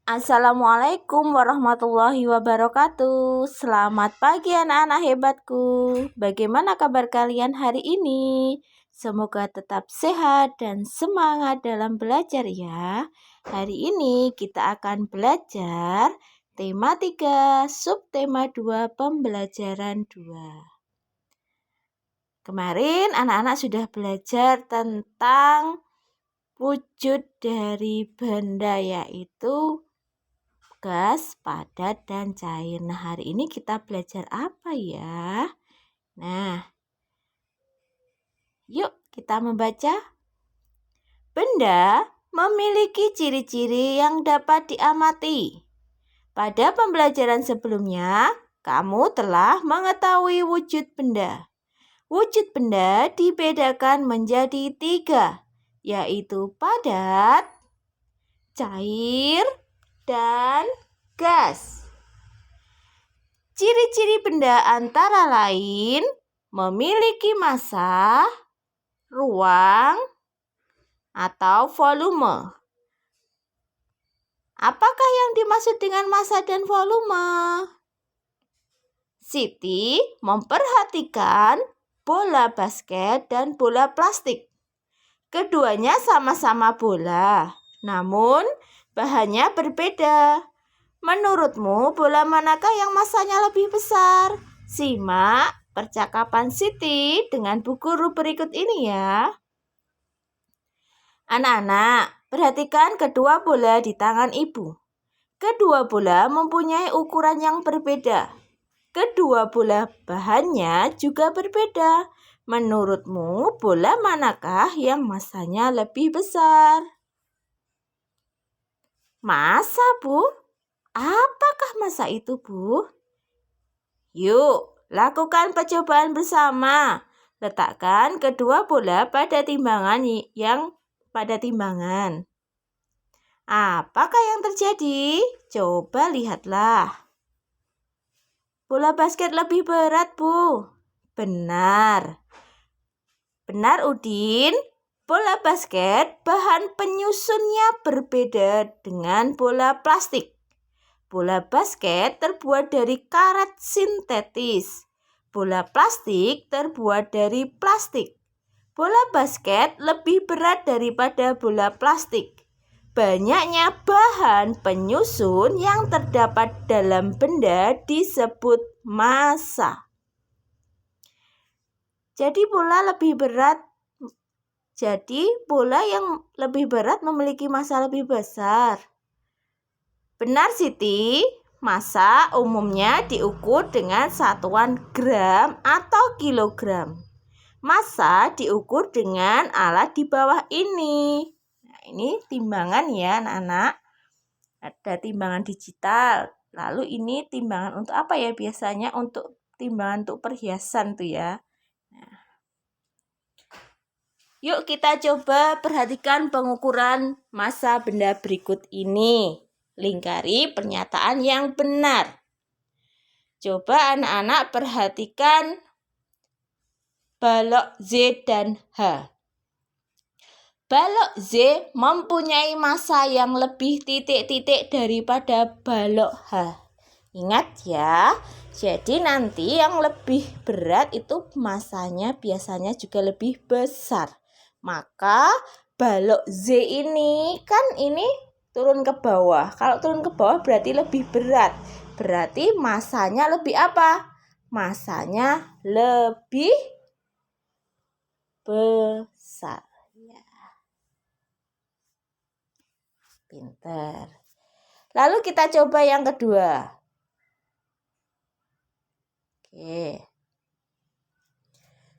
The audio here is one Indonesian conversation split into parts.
Assalamualaikum warahmatullahi wabarakatuh. Selamat pagi anak-anak hebatku. Bagaimana kabar kalian hari ini? Semoga tetap sehat dan semangat dalam belajar ya. Hari ini kita akan belajar tema 3, subtema 2, pembelajaran 2. Kemarin anak-anak sudah belajar tentang wujud dari benda, yaitu gas, padat, dan cair. Nah, hari ini kita belajar apa ya? Nah, yuk kita membaca. Benda memiliki ciri-ciri yang dapat diamati. Pada pembelajaran sebelumnya, kamu telah mengetahui wujud benda. Wujud benda dibedakan menjadi 3, yaitu padat, cair, dan gas. Ciri-ciri benda antara lain memiliki massa, ruang, atau volume. Apakah yang dimaksud dengan massa dan volume? Siti memperhatikan bola basket dan bola plastik. Keduanya sama-sama bola, namun bahannya berbeda. Menurutmu, bola manakah yang massanya lebih besar? Simak percakapan Siti dengan buku berikut ini ya. Anak-anak, perhatikan kedua bola di tangan ibu. Kedua bola mempunyai ukuran yang berbeda. Kedua bola bahannya juga berbeda. Menurutmu, bola manakah yang massanya lebih besar? Massa, Bu? Apakah massa itu, Bu? Yuk, lakukan percobaan bersama. Letakkan kedua bola pada timbangan Apakah yang terjadi? Coba lihatlah. Bola basket lebih berat, Bu. Benar. Benar, Udin. Bola basket bahan penyusunnya berbeda dengan bola plastik. Bola basket terbuat dari karet sintetis. Bola plastik terbuat dari plastik. Bola basket lebih berat daripada bola plastik. Banyaknya bahan penyusun yang terdapat dalam benda disebut massa. Jadi bola yang lebih berat memiliki massa lebih besar. Benar, Siti. Massa umumnya diukur dengan satuan gram atau kilogram. Massa diukur dengan alat di bawah ini. Nah, ini timbangan ya, anak-anak. Ada timbangan digital. Lalu ini timbangan untuk apa ya? Biasanya untuk timbangan untuk perhiasan tuh ya. Nah. Yuk kita coba perhatikan pengukuran massa benda berikut ini. Lingkari pernyataan yang benar. Coba anak-anak perhatikan balok Z dan H. Balok Z mempunyai massa yang lebih titik-titik daripada balok H. Ingat ya, jadi nanti yang lebih berat itu massanya biasanya juga lebih besar. Maka balok Z ini turun ke bawah. Kalau turun ke bawah berarti lebih berat. Berarti massanya lebih apa? Massanya lebih besar. Ya. Pintar. Lalu kita coba yang kedua. Oke.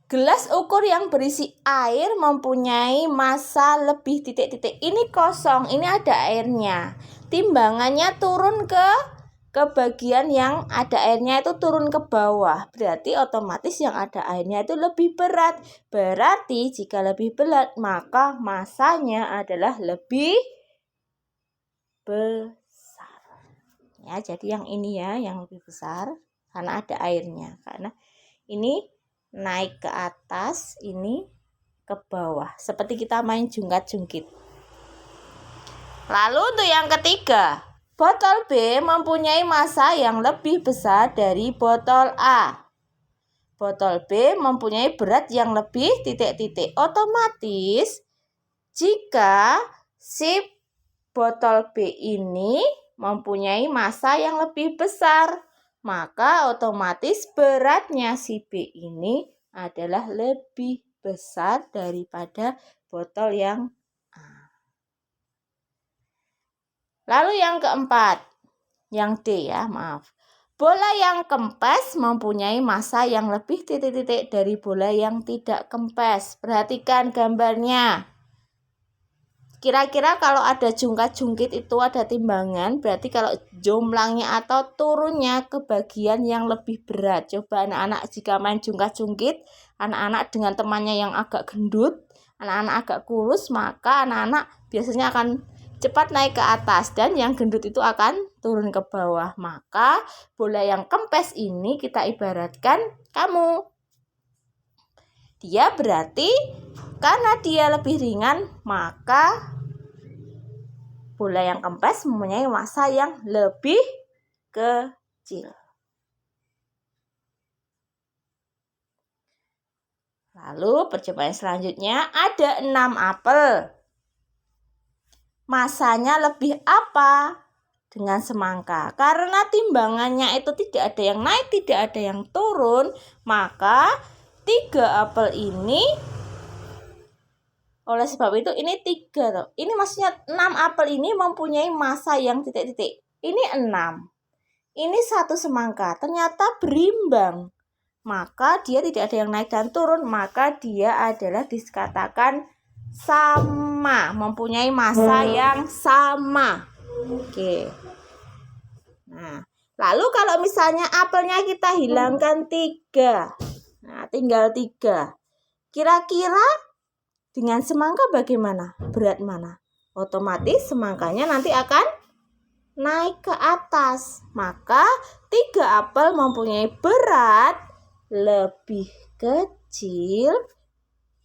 Gelas ukur yang berisi air mempunyai massa lebih titik-titik. Ini kosong, ini ada airnya. Timbangannya turun ke bagian yang ada airnya itu turun ke bawah. Berarti otomatis yang ada airnya itu lebih berat. Berarti jika lebih berat, maka massanya adalah lebih besar. Ya, jadi yang ini ya, yang lebih besar karena ada airnya. Karena ini naik ke atas, ini ke bawah. Seperti kita main jungkat-jungkit. Lalu untuk yang ketiga, Botol B mempunyai massa yang lebih besar dari botol A. Botol B mempunyai berat yang lebih titik-titik. Otomatis jika si botol B ini mempunyai massa yang lebih besar, maka otomatis beratnya si B ini adalah lebih besar daripada botol yang A. Lalu yang keempat, yang D ya, maaf. Bola yang kempes mempunyai massa yang lebih titik-titik dari bola yang tidak kempes. Perhatikan gambarnya. Kira-kira kalau ada jungkat-jungkit itu ada timbangan, berarti kalau jomblangnya atau turunnya ke bagian yang lebih berat. Coba anak-anak jika main jungkat-jungkit, anak-anak dengan temannya yang agak gendut, anak-anak agak kurus, maka anak-anak biasanya akan cepat naik ke atas dan yang gendut itu akan turun ke bawah. Maka bola yang kempes ini kita ibaratkan kamu. Dia berarti karena dia lebih ringan, maka bola yang kempes mempunyai massa yang lebih kecil. Lalu percobaan selanjutnya ada 6 apel. Massanya lebih apa dengan semangka? Karena timbangannya itu tidak ada yang naik, tidak ada yang turun, maka 3 apel ini, oleh sebab itu ini 3 loh. Ini maksudnya 6 apel ini mempunyai massa yang titik-titik. Ini 6. Ini 1 semangka. Ternyata berimbang. Maka dia tidak ada yang naik dan turun, maka dia adalah dikatakan sama, mempunyai massa yang sama. Oke. Nah, lalu kalau misalnya apelnya kita hilangkan 3. Nah, tinggal 3. Kira-kira dengan semangka bagaimana? Berat mana? Otomatis semangkanya nanti akan naik ke atas. Maka 3 apel mempunyai berat lebih kecil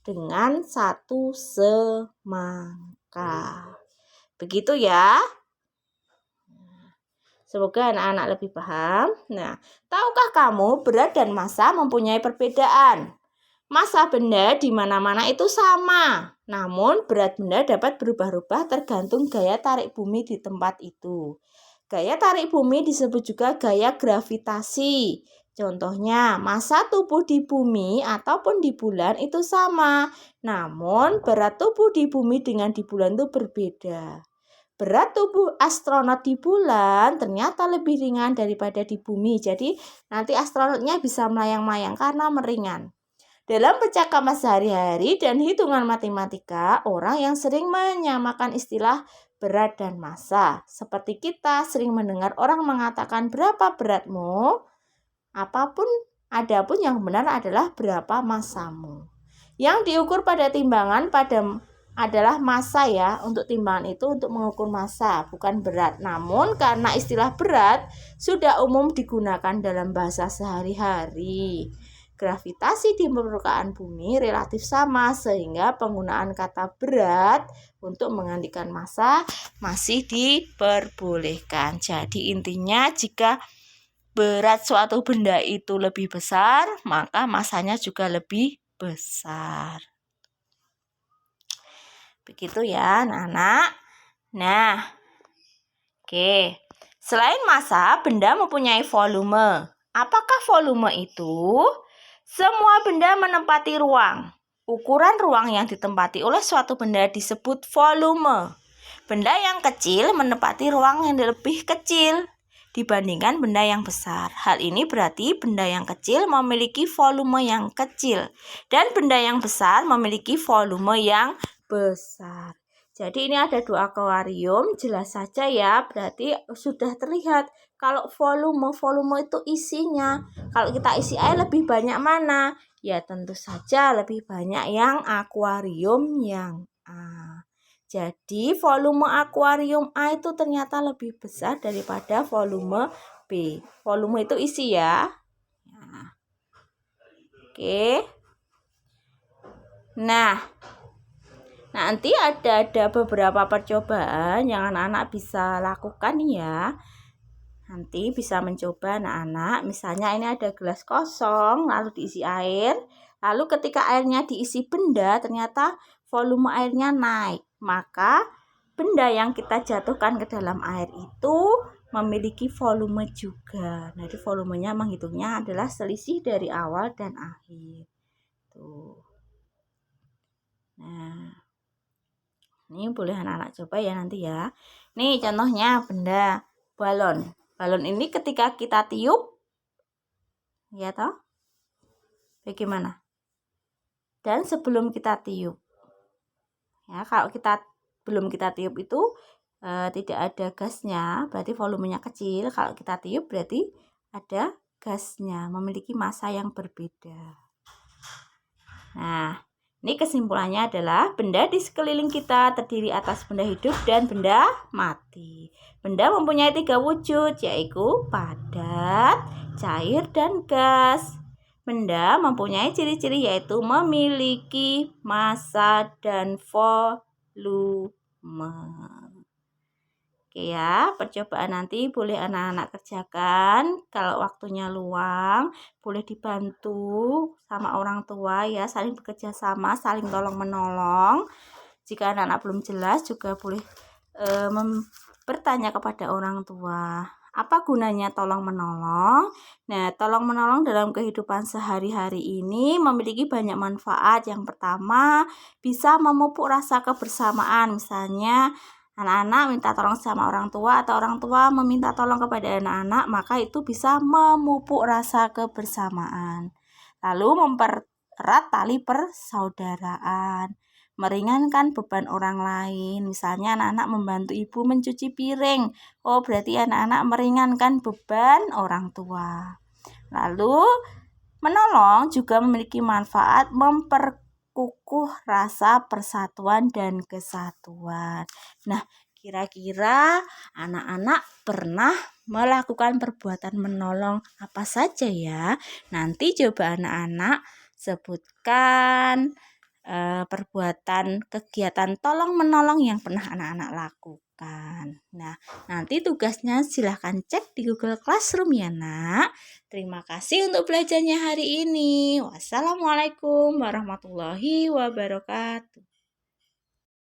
dengan 1 semangka. Begitu ya. Semoga anak-anak lebih paham. Nah, tahukah kamu berat dan massa mempunyai perbedaan? Massa benda di mana-mana itu sama. Namun berat benda dapat berubah-ubah tergantung gaya tarik bumi di tempat itu. Gaya tarik bumi disebut juga gaya gravitasi. Contohnya, massa tubuh di bumi ataupun di bulan itu sama. Namun, berat tubuh di bumi dengan di bulan itu berbeda. Berat tubuh astronot di bulan ternyata lebih ringan daripada di bumi. Jadi, nanti astronotnya bisa melayang-layang karena meringan. Dalam percakapan sehari-hari dan hitungan matematika, orang yang sering menyamakan istilah berat dan massa. Seperti kita sering mendengar orang mengatakan berapa beratmu? Adapun yang benar adalah berapa massamu. Yang diukur pada timbangan adalah massa ya. Untuk timbangan itu untuk mengukur massa, bukan berat. Namun karena istilah berat sudah umum digunakan dalam bahasa sehari-hari. Gravitasi di permukaan bumi relatif sama sehingga penggunaan kata berat untuk menggantikan massa masih diperbolehkan. Jadi intinya jika berat suatu benda itu lebih besar, maka massanya juga lebih besar. Begitu ya anak-anak. Nah, oke. Selain massa, benda mempunyai volume. Apakah volume itu? Semua benda menempati ruang. Ukuran ruang yang ditempati oleh suatu benda disebut volume. Benda yang kecil menempati ruang yang lebih kecil dibandingkan benda yang besar. Hal ini berarti benda yang kecil memiliki volume yang kecil dan benda yang besar memiliki volume yang besar. Jadi ini ada 2 akuarium, jelas saja ya, berarti sudah terlihat kalau volume itu isinya. Kalau kita isi air lebih banyak mana? Ya tentu saja lebih banyak yang akuarium yang A. Jadi volume akuarium A itu ternyata lebih besar daripada volume B. Volume itu isi ya. Nah. Oke. Nah, Nanti ada beberapa percobaan yang anak-anak bisa lakukan ya. Nanti bisa mencoba anak-anak, misalnya ini ada gelas kosong lalu diisi air, lalu ketika airnya diisi benda ternyata volume airnya naik, maka benda yang kita jatuhkan ke dalam air itu memiliki volume juga. Jadi volumenya menghitungnya adalah selisih dari awal dan akhir. Tuh. Nah, ini boleh anak-anak coba ya nanti ya. Nih contohnya benda balon. Balon ini ketika kita tiup, ya toh, bagaimana? Dan sebelum kita tiup, ya kalau belum kita tiup itu tidak ada gasnya, berarti volumenya kecil. Kalau kita tiup berarti ada gasnya, memiliki massa yang berbeda. Nah, ini kesimpulannya adalah benda di sekeliling kita terdiri atas benda hidup dan benda mati. Benda mempunyai 3 wujud, yaitu padat, cair, dan gas. Benda mempunyai ciri-ciri yaitu memiliki massa dan volume. Oke ya, percobaan nanti boleh anak-anak kerjakan. Kalau waktunya luang, boleh dibantu sama orang tua ya, saling bekerja sama, saling tolong-menolong. Jika anak-anak belum jelas juga boleh bertanya kepada orang tua. Apa gunanya tolong-menolong? Nah, tolong-menolong dalam kehidupan sehari-hari ini memiliki banyak manfaat. Yang pertama, bisa memupuk rasa kebersamaan. Misalnya, anak-anak minta tolong sama orang tua atau orang tua meminta tolong kepada anak-anak, maka itu bisa memupuk rasa kebersamaan. Lalu mempererat tali persaudaraan, meringankan beban orang lain. Misalnya anak-anak membantu ibu mencuci piring. Oh, berarti anak-anak meringankan beban orang tua. Lalu menolong juga memiliki manfaat memperkukuh rasa persatuan dan kesatuan. Nah, kira-kira anak-anak pernah melakukan perbuatan menolong apa saja ya? Nanti coba anak-anak sebutkan perbuatan kegiatan tolong-menolong yang pernah anak-anak lakukan. Nah, nanti tugasnya silahkan cek di Google Classroom ya nak. Terima kasih untuk belajarnya hari ini. Wassalamualaikum warahmatullahi wabarakatuh.